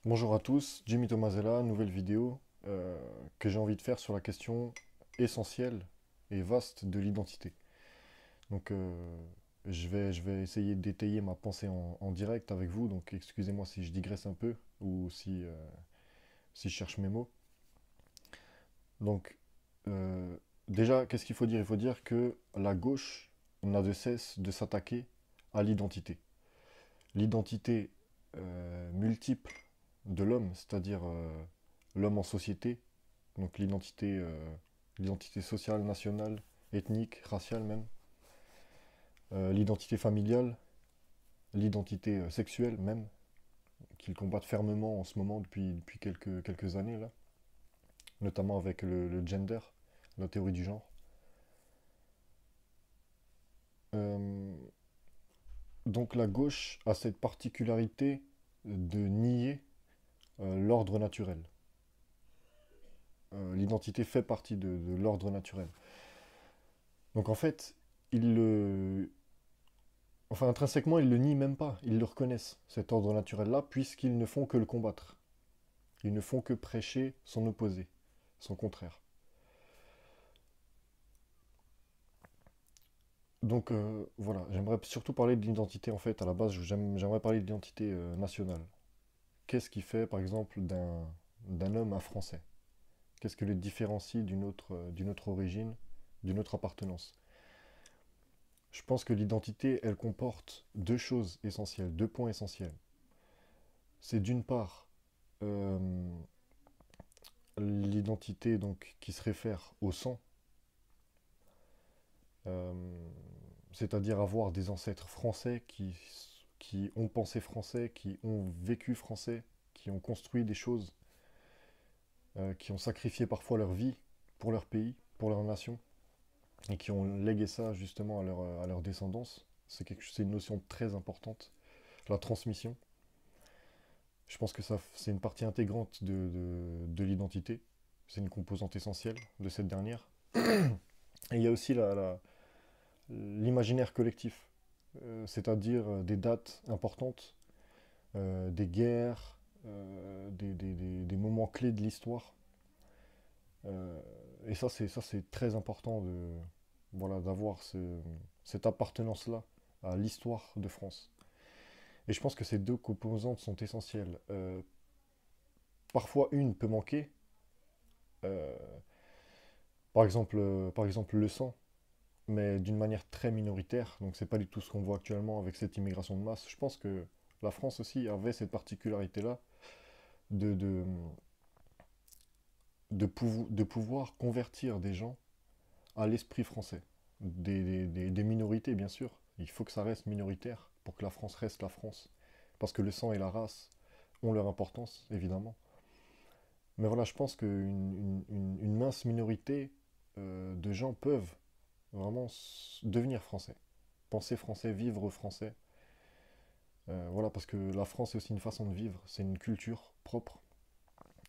Bonjour à tous, Jimmy Tomasella, nouvelle vidéo que j'ai envie de faire sur la question essentielle et vaste de l'identité. Donc je vais essayer de détailler ma pensée en direct avec vous, donc excusez-moi si je digresse un peu ou si je cherche mes mots. Donc déjà, qu'est-ce qu'il faut dire? Il faut dire que la gauche n'a de cesse de s'attaquer à l'identité. L'identité multiple de l'homme, c'est-à-dire l'homme en société, donc l'identité sociale, nationale, ethnique, raciale même, l'identité familiale, l'identité sexuelle même, qu'ils combattent fermement en ce moment depuis quelques années là, notamment avec le gender, la théorie du genre. Euh, donc la gauche a cette particularité de nier l'ordre naturel. L'identité fait partie de l'ordre naturel. Donc en fait, ils le, enfin, intrinsèquement, ils le nient même pas. Ils le reconnaissent, cet ordre naturel-là, puisqu'ils ne font que le combattre. Ils ne font que prêcher son opposé, son contraire. Donc voilà, j'aimerais surtout parler de l'identité en fait. À la base, j'aimerais parler de l'identité nationale. Qu'est-ce qui fait, par exemple, d'un homme un Français? Qu'est-ce que le différencie d'une autre origine, d'une autre appartenance? Je pense que l'identité, elle comporte deux choses essentielles, deux points essentiels. C'est d'une part euh, l'identité donc qui se réfère au sang, euh, c'est-à-dire avoir des ancêtres français qui ont pensé français, qui ont vécu français, qui ont construit des choses, qui ont sacrifié parfois leur vie pour leur pays, pour leur nation, et qui ont légué ça justement à leur descendance. C'est une notion très importante, la transmission. Je pense que ça, c'est une partie intégrante de l'identité. C'est une composante essentielle de cette dernière. Et il y a aussi l'imaginaire collectif, c'est-à-dire des dates importantes, des guerres, des moments clés de l'histoire. Et ça, c'est très important voilà, d'avoir cette appartenance-là à l'histoire de France. Et je pense que ces deux composantes sont essentielles. Parfois, une peut manquer. euh, par exemple, le sang, mais d'une manière très minoritaire. Donc c'est pas du tout ce qu'on voit actuellement avec cette immigration de masse. Je pense que la France aussi avait cette particularité-là de, de, de pouvoir convertir des gens à l'esprit français. Des minorités, bien sûr. Il faut que ça reste minoritaire pour que la France reste la France. Parce que le sang et la race ont leur importance, évidemment. Mais voilà, je pense qu'une mince minorité de gens peuvent vraiment devenir français. Penser français, vivre français. Voilà, parce que la France, c'est aussi une façon de vivre, c'est une culture propre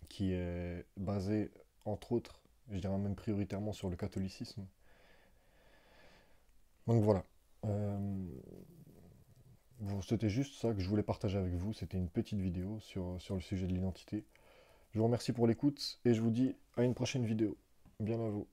qui est basée, entre autres, je dirais même prioritairement sur le catholicisme. Donc voilà. Euh, C'était juste ça que je voulais partager avec vous. C'était une petite vidéo sur le sujet de l'identité. Je vous remercie pour l'écoute et je vous dis à une prochaine vidéo. Bien à vous.